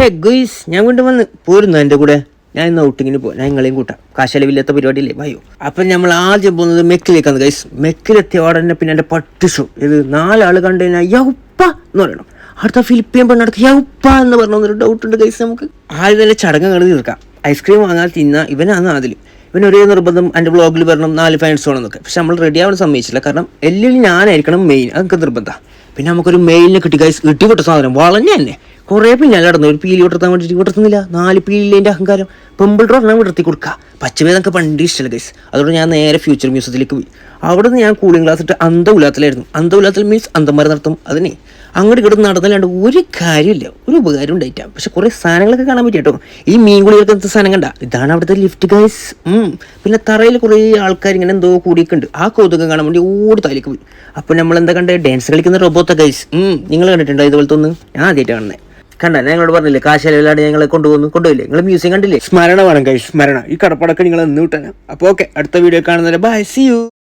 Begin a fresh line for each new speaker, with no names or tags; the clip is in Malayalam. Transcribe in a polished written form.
ഹേ ഗുയ്സ്, ഞാൻ കൊണ്ടുവന്ന് പോരുന്നു എൻ്റെ കൂടെ. ഞാൻ ഇന്ന് ഔട്ടിങ്ങിന് പോകും. ഞാൻ നിങ്ങളെയും കൂട്ടാം. കാശലവില്ലാത്ത പരിപാടിയില്ലേ വായോ. അപ്പം നമ്മൾ ആദ്യം പോകുന്നത് മെക്കിലേക്കാണ് ഗൈസ്. മെക്കിലെത്തിയ ഉടനെ പിന്നെ എൻ്റെ പട്ടിഷു ഇത് 4 ആൾ കണ്ടു കഴിഞ്ഞാൽ യൗപ്പ എന്ന് പറയണം. അടുത്ത ഫിലിപ്പിയൻ പെണ്ണടുത്ത് യൗപ്പ എന്ന് പറഞ്ഞൊരു ഡൗട്ട് ഉണ്ട് ഗൈസ്. നമുക്ക് ആദ്യം തന്നെ ചടങ്ങ് തീർക്കാം. ഐസ്ക്രീം വാങ്ങാൻ തിന്ന ഇവനാണ് അതിൽ. ഇവൻ ഒരേ നിർബന്ധം എൻ്റെ ബ്ലോഗിൽ വരണം 4 ഫാൻസ് വേണമെന്നൊക്കെ. പക്ഷെ നമ്മൾ റെഡി ആവാൻ സമ്മതിച്ചില്ല. കാരണം എല്ലാം ഞാനായിരിക്കണം മെയിൻ. അതൊക്കെ നിർബന്ധം. പിന്നെ നമുക്കൊരു മെയിലിനെ കിട്ടി ഗൈസ്. ഇട്ടിവിട്ട സാധനം വളഞ്ഞ തന്നെ കുറേ പിന്നാലെ നടന്നു. ഒരു പീലി വിട്ടർത്താൻ വേണ്ടിയിട്ട് വിടർത്തുന്നില്ല. 4 പീലിൻ്റെ അഹങ്കാരം. പെമ്പിൾ റോഡിനാണ് വിടർത്തി കൊടുക്കുക. പച്ചവേദനക്ക് പണ്ട് ഇഷ്ടമല്ല ഗൈസ്. അതുകൊണ്ട് ഞാൻ നേരെ ഫ്യൂച്ചർ മ്യൂസിയത്തിലേക്ക് പോയി. അവിടെ നിന്ന് ഞാൻ കൂളിംഗ് ക്ലാസ് ഇട്ട് അന്തഉലാത്തിലായിരുന്നു. അന്തഉലാത്തിൽ മീൻസ് അന്തന്മാരെ നടത്തും. അതിനെ അങ്ങോട്ട് കിടന്ന് നടന്നല്ലാണ്ട് ഒരു കാര്യമില്ല, ഒരു ഉപകാരം ഉണ്ടായിട്ടാ. പക്ഷെ കുറേ സാധനങ്ങളൊക്കെ കാണാൻ പറ്റി കേട്ടോ. ഈ മീൻ കുളികൾക്ക് എന്ത് സാധനം കണ്ട ഇതാണ് അവിടുത്തെ ലിഫ്റ്റ് ഗൈസ്. പിന്നെ തറയിൽ കുറേ ആൾക്കാർ ഇങ്ങനെ എന്തോ കൂടിയിട്ടുണ്ട്. ആ കൗതുകം കാണാൻ വേണ്ടി ഓടി താലേക്ക് പോയി. അപ്പോൾ നമ്മൾ എന്താ കണ്ടേ, ഡാൻസ് കളിക്കുന്ന റോബോത്ത ഗൈസ്. നിങ്ങൾ കണ്ടിട്ടുണ്ടോ ഇതുപോലത്തെ ഒന്ന്? ഞാൻ ആദ്യമായിട്ട് കാണുന്നത്. കണ്ട ഞങ്ങളോട് പറഞ്ഞില്ലേ കാശലല്ലാണ്ട് ഞങ്ങളെ കൊണ്ടുപോയില്ലേ. നിങ്ങൾ മ്യൂസിയം കണ്ടില്ലേ? സ്മരണ വേണം ഗൈസ്, സ്മരണ. ഈ കടപ്പടക്കം നിങ്ങൾ എന്ന് വിട്ടാണ്. അപ്പോൾ ഓക്കെ, അടുത്ത വീഡിയോ കാണുന്നവരെ ബൈ, സീ യു.